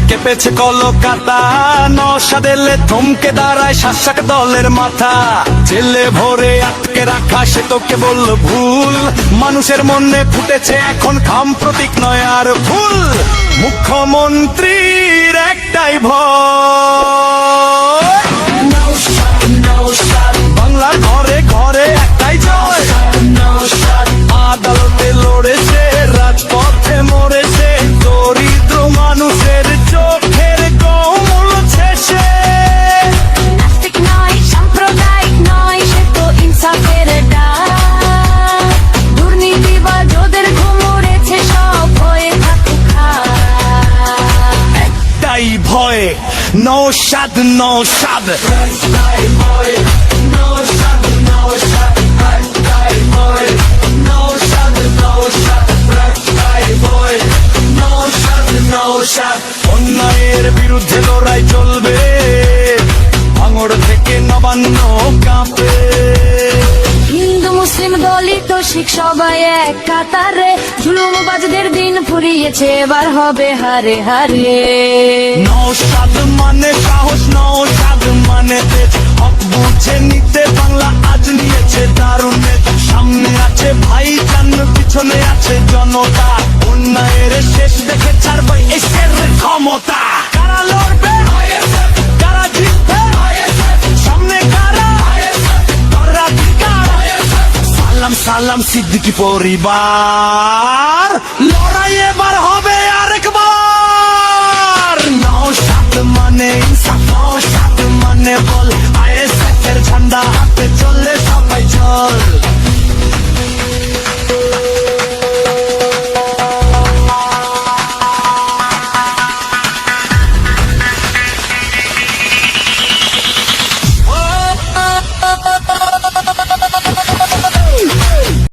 কেঁপেছে কলকাতা, নওশাদ এলে থমকে দাঁড়ায় শাসক দলের মাথা। জেলে ভরে আটকে রাখা সে তো কেবল ভুল, মানুষের মনে ফুটেছে এখন খাম প্রতীক নয় আর ফুল। মুখ্যমন্ত্রীর একটাই ভয়, বাংলার ঘরে ঘরে একটাই জয়। আদালতে লড়েছে, রাজপথে মরেছে, দরিদ্র মানুষের চোখের গোমল শেষে। নাস্তিক নয়, সাম্প্রদায়িক নয়, সে তো ইনসাফের ডাক। দুর্নীতিবাজদের ঘুম উড়েছে, সব হয়ে থাকুক খাক। একটাই ভয়, নওশাদ নওশাদ। অন্যায়ের বিরুদ্ধে লড়াই চলবে, ভাঙড় থেকে নবান্ন কাঁপে। হিন্দু মুসলিম দলিত শিখ সবাই এক কাতারে, জুলুমবাজদের দিন ফুরিয়েছে, এবার হবে হারে হারে। নওশাদ মানে সাহস, নওশাদ মানে তেজ, হক বুঝে নিতে বাংলা আজ নিয়েছে দারুণ নেতা। সামনে আছে ভাইজান, পিছনে আছে জনতা, অন্যায়ের শেষ দেখে ছাড়বে এসের ক্ষমতা। কারা লড়বে, কারা জিতবে, সামনে কারা, সালাম সালাম সিদ্দিকী পরিবার, লড়াই এবার হবে আরেকবার। নওশাদ মানে ইনসাফ, নওশাদ মানে বল, আইএসএফ এর ঝান্ডা হাতে চললে সবাই চল।